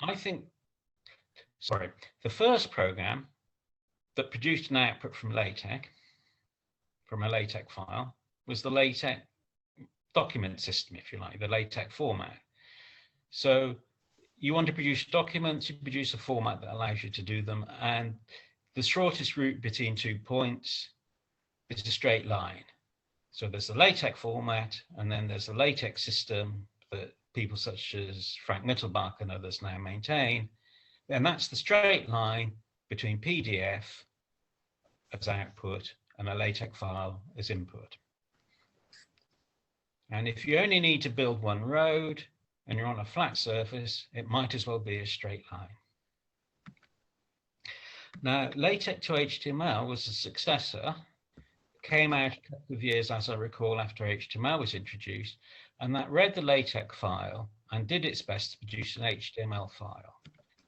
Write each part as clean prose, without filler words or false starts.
I think, sorry, the first program that produced an output from LaTeX, from a LaTeX file, was the LaTeX document system, if you like, the LaTeX format. So you want to produce documents, you produce a format that allows you to do them, and the shortest route between 2 points is a straight line. So there's the LaTeX format, and then there's the LaTeX system that people such as Frank Mittelbach and others now maintain. And that's the straight line between PDF as output and a LaTeX file as input. And if you only need to build one road and you're on a flat surface, it might as well be a straight line. Now, LaTeX to HTML was a successor, came out a couple of years, as I recall, after HTML was introduced, and that read the LaTeX file and did its best to produce an HTML file.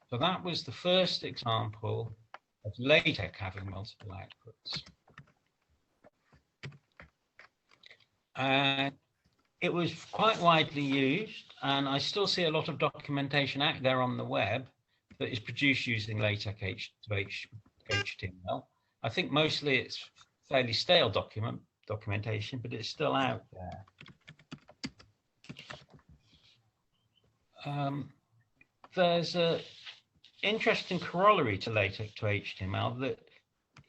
So that was the first example of LaTeX having multiple outputs. And it was quite widely used, and I still see a lot of documentation out there on the web that is produced using LaTeX to HTML. I think mostly it's fairly stale documentation, but it's still out there. There's an interesting corollary to LaTeX to HTML that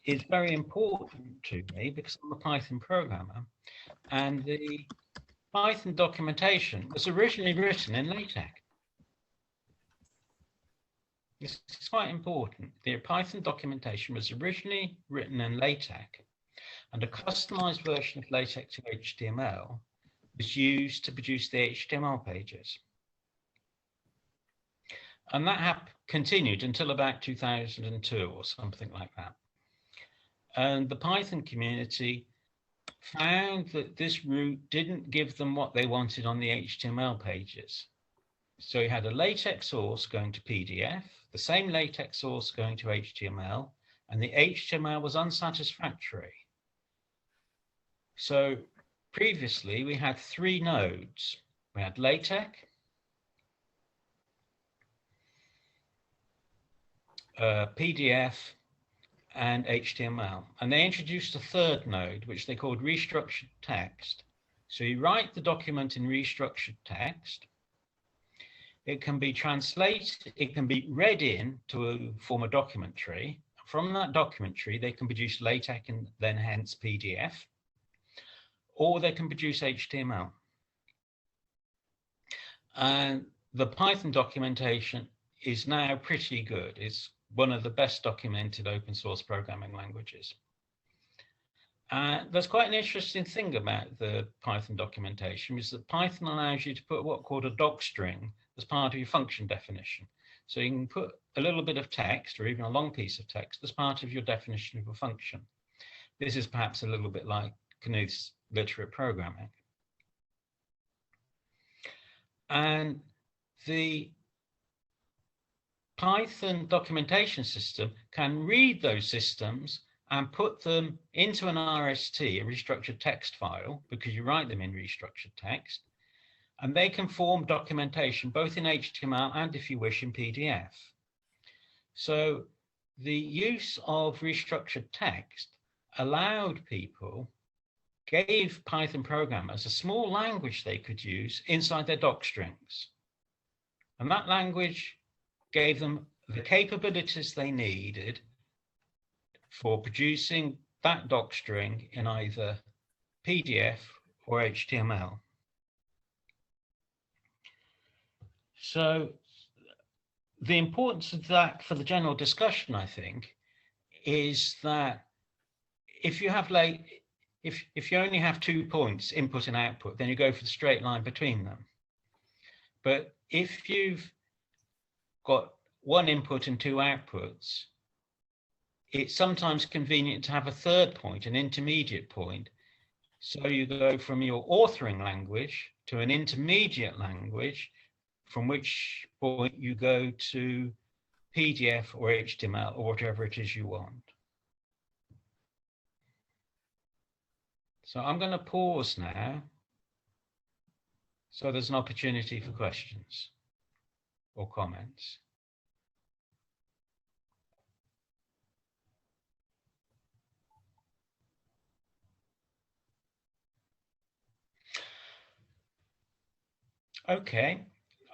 is very important to me because I'm a Python programmer, and the Python documentation was originally written in LaTeX. This is quite important. The Python documentation was originally written in LaTeX, and a customized version of LaTeX to HTML was used to produce the HTML pages. And that continued until about 2002 or something like that. And the Python community found that this route didn't give them what they wanted on the HTML pages. So you had a LaTeX source going to PDF, the same LaTeX source going to HTML, and the HTML was unsatisfactory. So previously we had 3 nodes. We had LaTeX, PDF, and HTML. And they introduced a 3rd node, which they called restructured text. So you write the document in restructured text. It can be translated, it can be read in to form a document tree. From that document tree, they can produce LaTeX and then hence PDF, or they can produce HTML. And the Python documentation is now pretty good. It's one of the best documented open source programming languages. There's quite an interesting thing about the Python documentation is that Python allows you to put what's called a docstring as part of your function definition. So you can put a little bit of text or even a long piece of text as part of your definition of a function. This is perhaps a little bit like Knuth's literate programming. And the Python documentation system can read those systems and put them into an RST, a restructured text file, because you write them in restructured text, and they can form documentation both in HTML and, if you wish, in PDF. So the use of restructured text allowed people, gave Python programmers a small language they could use inside their docstrings. And that language gave them the capabilities they needed for producing that docstring in either PDF or HTML. So the importance of that for the general discussion, I think, is that if you have if you only have 2 points, input and output, then you go for the straight line between them. But if you've got 1 input and 2 outputs, it's sometimes convenient to have a 3rd point, an intermediate point. So you go from your authoring language to an intermediate language, from which point you go to PDF or HTML or whatever it is you want. So I'm going to pause now, so there's an opportunity for questions or comments. Okay,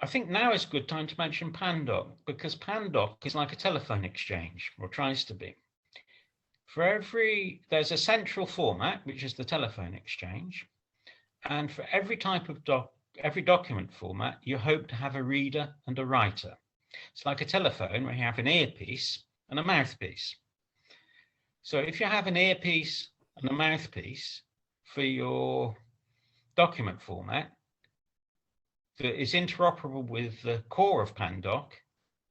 I think now is a good time to mention Pandoc, because Pandoc is like a telephone exchange, or tries to be. There's a central format, which is the telephone exchange. And for every type of every document format, you hope to have a reader and a writer. It's like a telephone where you have an earpiece and a mouthpiece. So if you have an earpiece and a mouthpiece for your document format that is interoperable with the core of Pandoc,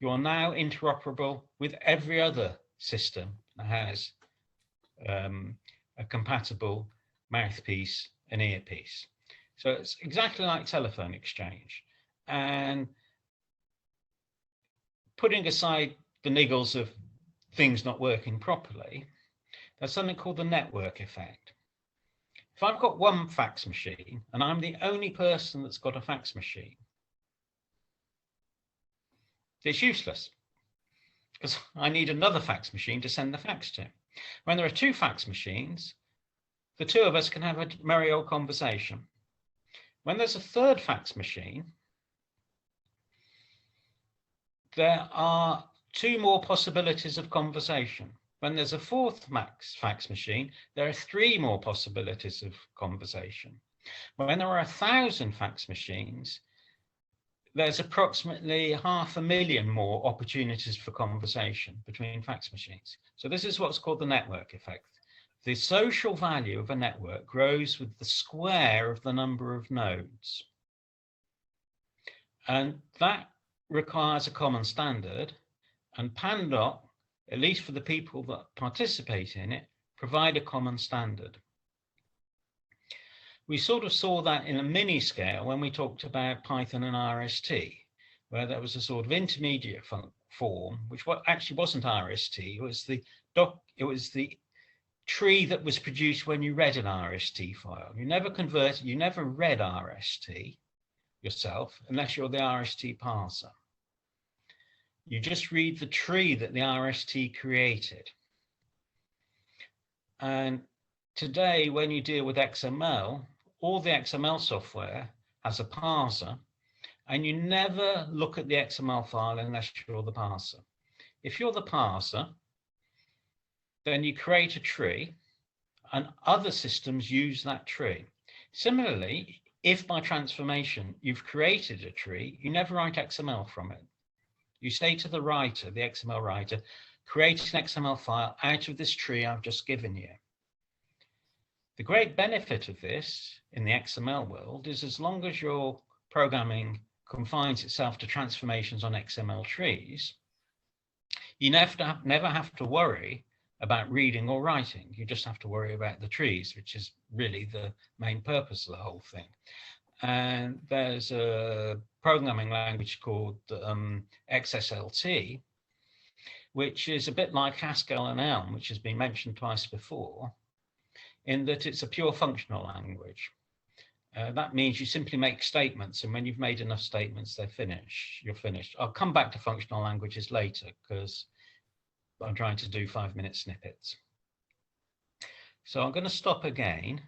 you are now interoperable with every other system that has a compatible mouthpiece and earpiece. So it's exactly like telephone exchange. And putting aside the niggles of things not working properly, there's something called the network effect. If I've got one fax machine and I'm the only person that's got a fax machine, it's useless because I need another fax machine to send the fax to. When there are two fax machines, the two of us can have a merry old conversation. When there's a third fax machine, there are two more possibilities of conversation. When there's a fourth fax machine, there are three more possibilities of conversation. When there are 1,000 fax machines, there's approximately 500,000 more opportunities for conversation between fax machines. So this is what's called the network effect. The social value of a network grows with the square of the number of nodes. And that requires a common standard, and Pandoc, at least for the people that participate in it, provide a common standard. We sort of saw that in a mini scale when we talked about Python and RST, where there was a sort of intermediate form, which actually wasn't RST, it was the tree that was produced when you read an RST file. You never read RST yourself unless you're the RST parser. You just read the tree that the RST created. And today, when you deal with XML, all the XML software has a parser, and you never look at the XML file unless you're the parser. If you're the parser, then you create a tree, and other systems use that tree. Similarly, if by transformation you've created a tree, you never write XML from it. You say to the writer, the XML writer, create an XML file out of this tree I've just given you. The great benefit of this in the XML world is as long as your programming confines itself to transformations on XML trees, you never have to worry about reading or writing. You just have to worry about the trees, which is really the main purpose of the whole thing. And there's a programming language called XSLT, which is a bit like Haskell and Elm, which has been mentioned twice before, in that it's a pure functional language. That means you simply make statements, and when you've made enough statements, you're finished. I'll come back to functional languages later because I'm trying to do 5-minute snippets. So I'm going to stop again